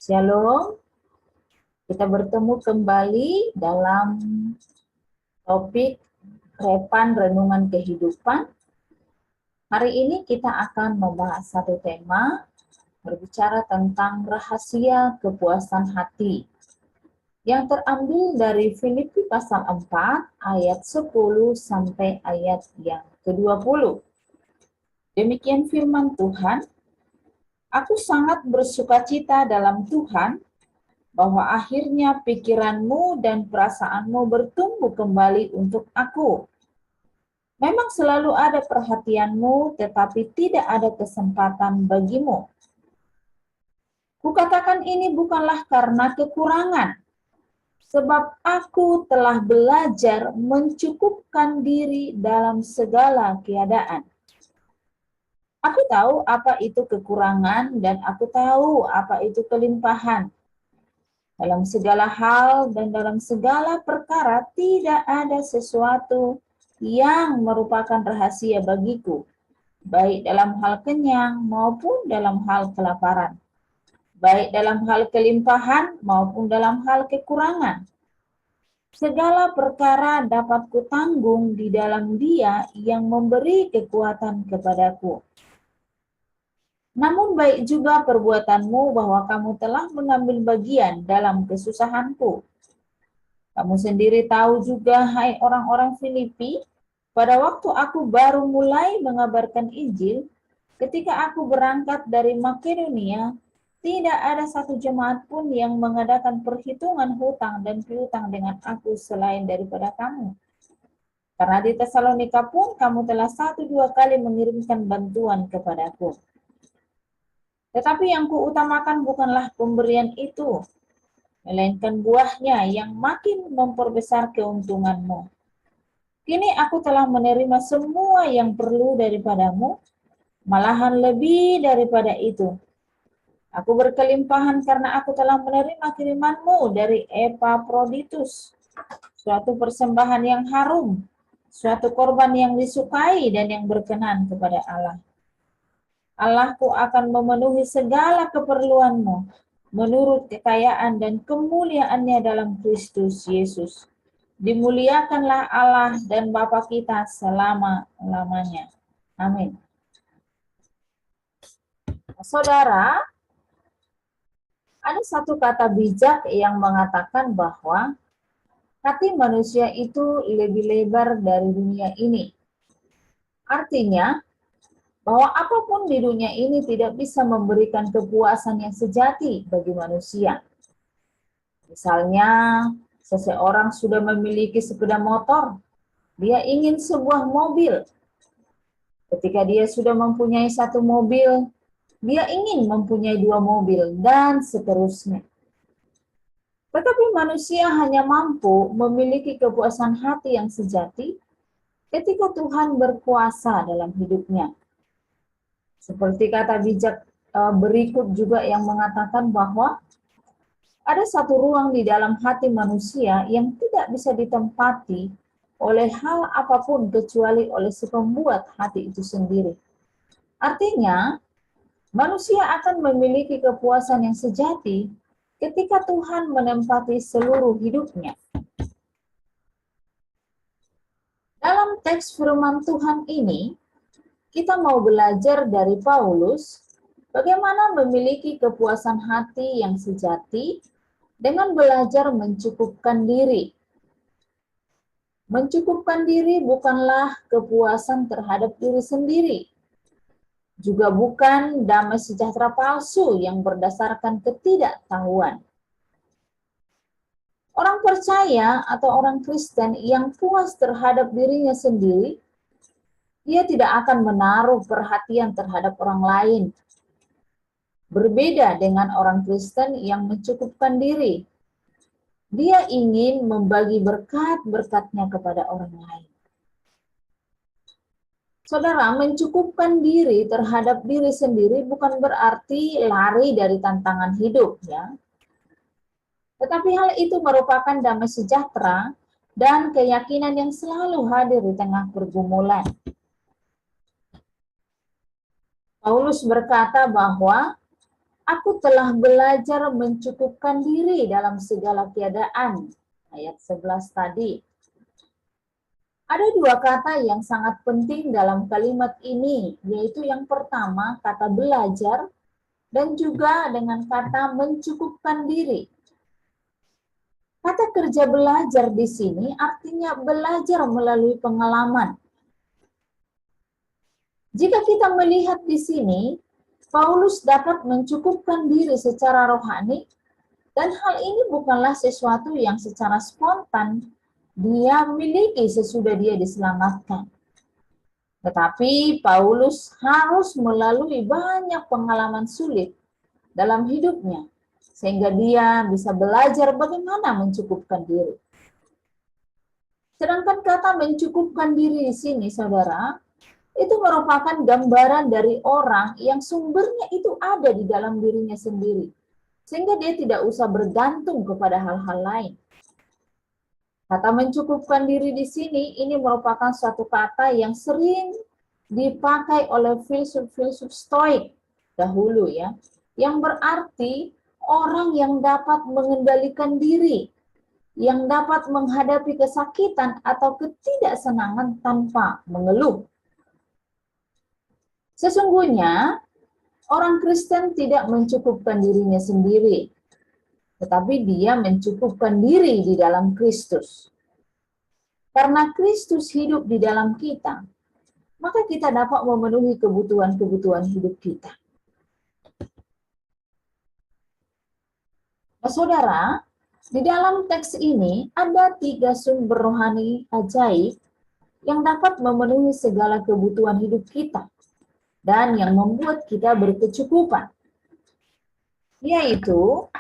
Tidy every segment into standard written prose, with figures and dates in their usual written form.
Shalom, kita bertemu kembali dalam topik Repan Renungan Kehidupan. Hari ini kita akan membahas satu tema, berbicara tentang rahasia kepuasan hati, yang terambil dari Filipi pasal 4 ayat 10 sampai ayat yang ke-20. Demikian firman Tuhan, "Aku sangat bersukacita dalam Tuhan, bahwa akhirnya pikiranmu dan perasaanmu bertumbuh kembali untuk aku. Memang selalu ada perhatianmu, tetapi tidak ada kesempatan bagimu. Kukatakan ini bukanlah karena kekurangan, sebab aku telah belajar mencukupkan diri dalam segala keadaan. Aku tahu apa itu kekurangan dan aku tahu apa itu kelimpahan. Dalam segala hal dan dalam segala perkara tidak ada sesuatu yang merupakan rahasia bagiku, baik dalam hal kenyang maupun dalam hal kelaparan, baik dalam hal kelimpahan maupun dalam hal kekurangan. Segala perkara dapat kutanggung di dalam Dia yang memberi kekuatan kepadaku. Namun baik juga perbuatanmu bahwa kamu telah mengambil bagian dalam kesusahanku. Kamu sendiri tahu juga, hai orang-orang Filipi, pada waktu aku baru mulai mengabarkan Injil, ketika aku berangkat dari Makedonia, tidak ada satu jemaat pun yang mengadakan perhitungan hutang dan piutang dengan aku selain daripada kamu. Karena di Tesalonika pun kamu telah 1-2 kali mengirimkan bantuan kepadaku. Tetapi yang kuutamakan bukanlah pemberian itu, melainkan buahnya yang makin memperbesar keuntunganmu. Kini aku telah menerima semua yang perlu daripadamu, malahan lebih daripada itu. Aku berkelimpahan karena aku telah menerima kirimanmu dari Epaphroditus, suatu persembahan yang harum, suatu korban yang disukai dan yang berkenan kepada Allah. Allahku akan memenuhi segala keperluanmu menurut kekayaan dan kemuliaannya dalam Kristus Yesus. Dimuliakanlah Allah dan Bapa kita selama-lamanya. Amin. Saudara, ada satu kata bijak yang mengatakan bahwa hati manusia itu lebih lebar dari dunia ini. Artinya, bahwa apapun di dunia ini tidak bisa memberikan kepuasan yang sejati bagi manusia. Misalnya, seseorang sudah memiliki sepeda motor, dia ingin sebuah mobil. Ketika dia sudah mempunyai satu mobil, dia ingin mempunyai 2 mobil, dan seterusnya. Tetapi manusia hanya mampu memiliki kepuasan hati yang sejati ketika Tuhan berkuasa dalam hidupnya. Seperti kata bijak berikut juga yang mengatakan bahwa ada satu ruang di dalam hati manusia yang tidak bisa ditempati oleh hal apapun kecuali oleh si pembuat hati itu sendiri. Artinya, manusia akan memiliki kepuasan yang sejati ketika Tuhan menempati seluruh hidupnya. Dalam teks firman Tuhan ini, kita mau belajar dari Paulus bagaimana memiliki kepuasan hati yang sejati dengan belajar mencukupkan diri. Mencukupkan diri bukanlah kepuasan terhadap diri sendiri, juga bukan damai sejahtera palsu yang berdasarkan ketidaktahuan. Orang percaya atau orang Kristen yang puas terhadap dirinya sendiri, dia tidak akan menaruh perhatian terhadap orang lain. Berbeda dengan orang Kristen yang mencukupkan diri. Dia ingin membagi berkat-berkatnya kepada orang lain. Saudara, mencukupkan diri terhadap diri sendiri bukan berarti lari dari tantangan hidup, ya. Tetapi hal itu merupakan damai sejahtera dan keyakinan yang selalu hadir di tengah pergumulan. Paulus berkata bahwa Aku telah belajar mencukupkan diri dalam segala keadaan. Ayat 11 tadi. Ada dua kata yang sangat penting dalam kalimat ini, yaitu yang pertama kata belajar dan juga dengan kata mencukupkan diri. Kata kerja belajar di sini artinya belajar melalui pengalaman. Jika kita melihat di sini, Paulus dapat mencukupkan diri secara rohani, dan hal ini bukanlah sesuatu yang secara spontan dia miliki sesudah dia diselamatkan. Tetapi Paulus harus melalui banyak pengalaman sulit dalam hidupnya, sehingga dia bisa belajar bagaimana mencukupkan diri. Sedangkan kata mencukupkan diri di sini, saudara, itu merupakan gambaran dari orang yang sumbernya itu ada di dalam dirinya sendiri. Sehingga dia tidak usah bergantung kepada hal-hal lain. Kata mencukupkan diri di sini, ini merupakan suatu kata yang sering dipakai oleh filsuf-filsuf Stoik dahulu ya, yang berarti orang yang dapat mengendalikan diri, yang dapat menghadapi kesakitan atau ketidaksenangan tanpa mengeluh. Sesungguhnya, orang Kristen tidak mencukupkan dirinya sendiri, tetapi dia mencukupkan diri di dalam Kristus. Karena Kristus hidup di dalam kita, maka kita dapat memenuhi kebutuhan-kebutuhan hidup kita. Nah, saudara, di dalam teks ini ada 3 sumber rohani ajaib yang dapat memenuhi segala kebutuhan hidup kita dan yang membuat kita berkecukupan. Yaitu,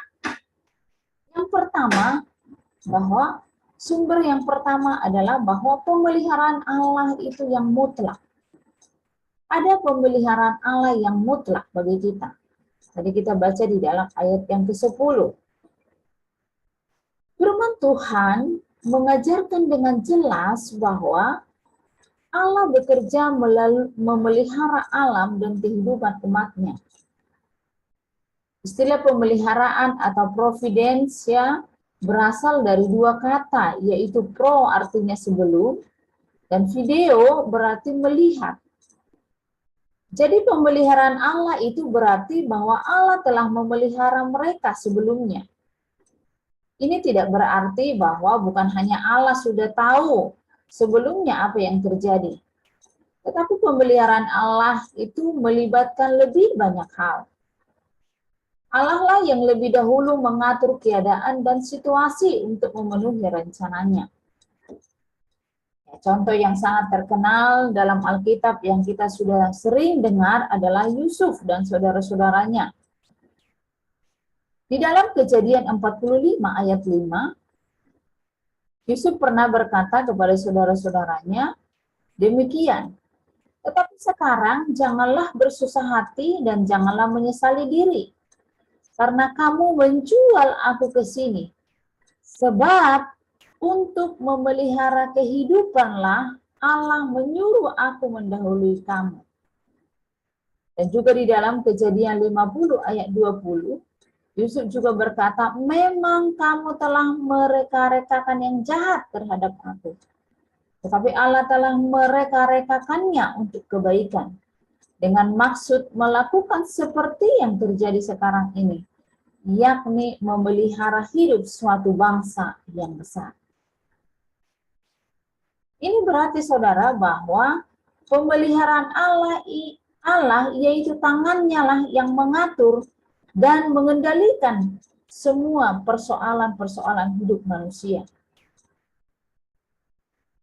yang pertama, bahwa sumber yang pertama adalah bahwa pemeliharaan Allah itu yang mutlak. Ada pemeliharaan Allah yang mutlak bagi kita. Tadi kita baca di dalam ayat yang ke-10. Firman Tuhan mengajarkan dengan jelas bahwa Allah bekerja memelihara alam dan kehidupan umatnya. Istilah pemeliharaan atau providence ya berasal dari 2 kata, yaitu pro artinya sebelum, dan video berarti melihat. Jadi pemeliharaan Allah itu berarti bahwa Allah telah memelihara mereka sebelumnya. Ini tidak berarti bahwa bukan hanya Allah sudah tahu sebelumnya apa yang terjadi. Tetapi pemeliharaan Allah itu melibatkan lebih banyak hal. Allah lah yang lebih dahulu mengatur keadaan dan situasi untuk memenuhi rencananya. Contoh yang sangat terkenal dalam Alkitab yang kita sudah sering dengar adalah Yusuf dan saudara-saudaranya. Di dalam Kejadian 45 ayat 5, Yusuf pernah berkata kepada saudara-saudaranya, demikian, tetapi sekarang janganlah bersusah hati dan janganlah menyesali diri, karena kamu menjual aku ke sini. Sebab untuk memelihara kehidupanlah Allah menyuruh aku mendahului kamu. Dan juga di dalam Kejadian 50 ayat 20, Yusuf juga berkata, memang kamu telah mereka-rekakan yang jahat terhadap aku. Tetapi Allah telah mereka-rekakannya untuk kebaikan. Dengan maksud melakukan seperti yang terjadi sekarang ini. Yakni memelihara hidup suatu bangsa yang besar. Ini berarti saudara bahwa pemeliharaan Allah yaitu tangannya lah yang mengatur dan mengendalikan semua persoalan-persoalan hidup manusia.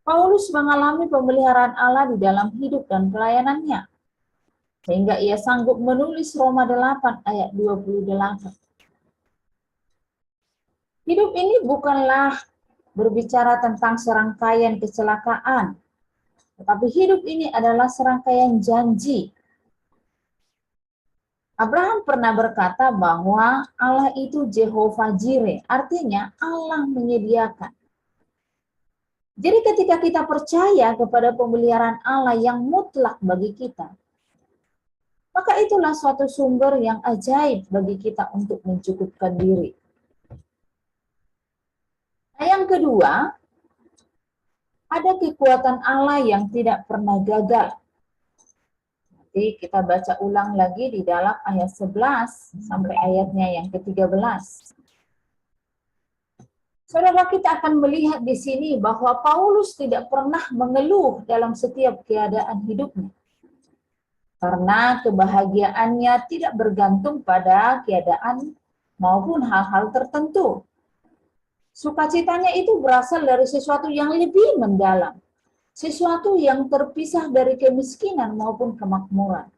Paulus mengalami pemeliharaan Allah di dalam hidup dan pelayanannya, sehingga ia sanggup menulis Roma 8 ayat 28. Hidup ini bukanlah berbicara tentang serangkaian kecelakaan, tetapi hidup ini adalah serangkaian janji. Abraham pernah berkata bahwa Allah itu Jehovah Jireh, artinya Allah menyediakan. Jadi ketika kita percaya kepada pemeliharaan Allah yang mutlak bagi kita, maka itulah suatu sumber yang ajaib bagi kita untuk mencukupkan diri. Nah, yang kedua, ada kekuatan Allah yang tidak pernah gagal. Nanti kita baca ulang lagi di dalam ayat 11 sampai ayatnya yang ke-13. Saudara, kita akan melihat di sini bahwa Paulus tidak pernah mengeluh dalam setiap keadaan hidupnya. Karena kebahagiaannya tidak bergantung pada keadaan maupun hal-hal tertentu. Sukacitanya itu berasal dari sesuatu yang lebih mendalam. Sesuatu yang terpisah dari kemiskinan maupun kemakmuran.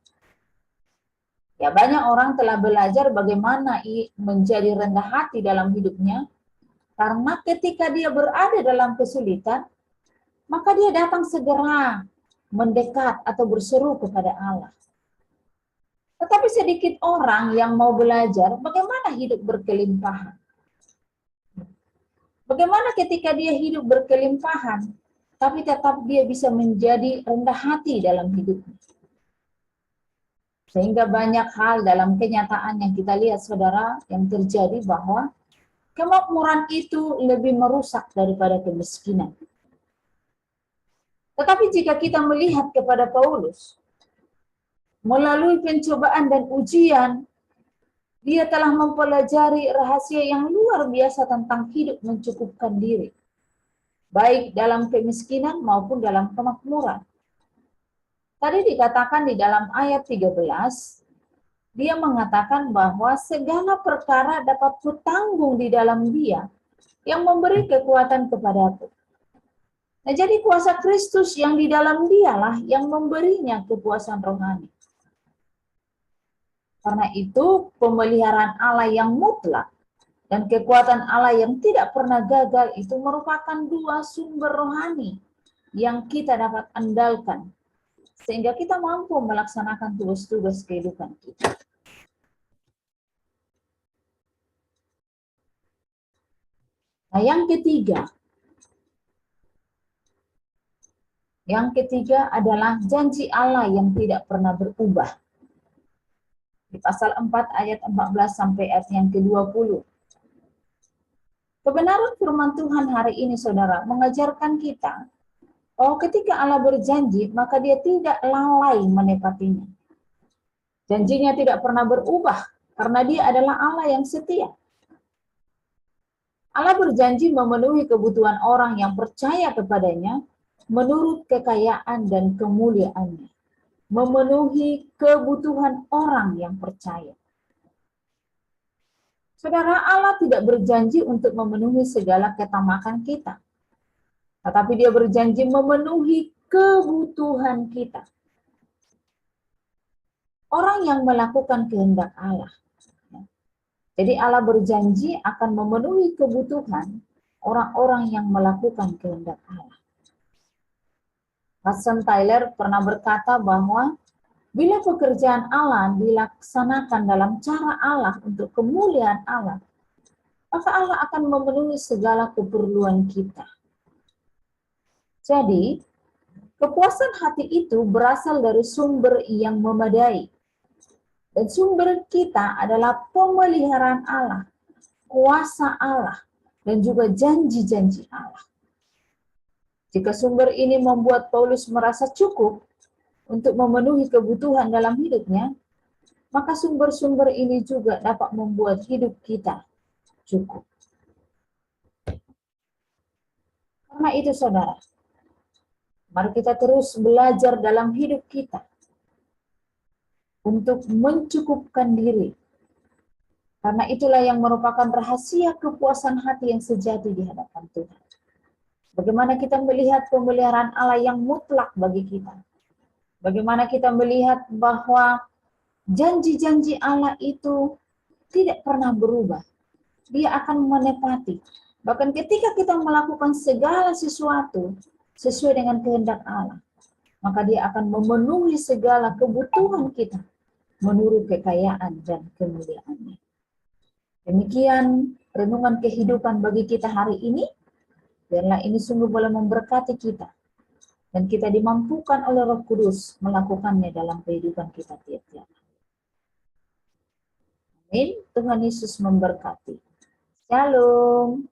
Ya, banyak orang telah belajar bagaimana menjadi rendah hati dalam hidupnya, karena ketika dia berada dalam kesulitan, maka dia datang segera mendekat atau berseru kepada Allah. Tetapi sedikit orang yang mau belajar bagaimana hidup berkelimpahan. Bagaimana ketika dia hidup berkelimpahan, tapi tetap dia bisa menjadi rendah hati dalam hidupnya. Sehingga banyak hal dalam kenyataan yang kita lihat, saudara, yang terjadi bahwa kemakmuran itu lebih merusak daripada kemiskinan. Tetapi jika kita melihat kepada Paulus, melalui pencobaan dan ujian, dia telah mempelajari rahasia yang luar biasa tentang hidup mencukupkan diri, baik dalam kemiskinan maupun dalam kemakmuran. Tadi dikatakan di dalam ayat 13, dia mengatakan bahwa segala perkara dapat kutanggung di dalam Dia yang memberi kekuatan kepadaku. Nah, jadi kuasa Kristus yang di dalam Dialah yang memberinya kepuasan rohani. Karena itu, pemeliharaan Allah yang mutlak dan kekuatan Allah yang tidak pernah gagal itu merupakan dua sumber rohani yang kita dapat andalkan, sehingga kita mampu melaksanakan tugas-tugas kehidupan kita. Nah, yang ketiga adalah janji Allah yang tidak pernah berubah. Di pasal 4 ayat 14 sampai ayat yang ke-20. Kebenaran firman Tuhan hari ini, saudara, mengajarkan kita bahwa ketika Allah berjanji, maka Dia tidak lalai menepatinya. Janjinya tidak pernah berubah, karena Dia adalah Allah yang setia. Allah berjanji memenuhi kebutuhan orang yang percaya kepadanya menurut kekayaan dan kemuliaannya. Memenuhi kebutuhan orang yang percaya. Saudara, Allah tidak berjanji untuk memenuhi segala ketamakan kita. Tetapi Dia berjanji memenuhi kebutuhan kita. Orang yang melakukan kehendak Allah. Jadi Allah berjanji akan memenuhi kebutuhan orang-orang yang melakukan kehendak Allah. Hudson Taylor pernah berkata bahwa bila pekerjaan Allah dilaksanakan dalam cara Allah untuk kemuliaan Allah, maka Allah akan memenuhi segala keperluan kita. Jadi, kepuasan hati itu berasal dari sumber yang memadai. Dan sumber kita adalah pemeliharaan Allah, kuasa Allah, dan juga janji-janji Allah. Jika sumber ini membuat Paulus merasa cukup untuk memenuhi kebutuhan dalam hidupnya, maka sumber-sumber ini juga dapat membuat hidup kita cukup. Karena itu, saudara, mari kita terus belajar dalam hidup kita untuk mencukupkan diri. Karena itulah yang merupakan rahasia kepuasan hati yang sejati di hadapan Tuhan. Bagaimana kita melihat pemeliharaan Allah yang mutlak bagi kita. Bagaimana kita melihat bahwa janji-janji Allah itu tidak pernah berubah. Dia akan menepati. Bahkan ketika kita melakukan segala sesuatu sesuai dengan kehendak Allah, maka Dia akan memenuhi segala kebutuhan kita menurut kekayaan dan kemuliaan-Nya. Demikian renungan kehidupan bagi kita hari ini. Biarlah ini sungguh boleh memberkati kita. Dan kita dimampukan oleh Roh Kudus melakukannya dalam kehidupan kita tiap-tiap. Amin. Tuhan Yesus memberkati. Shalom.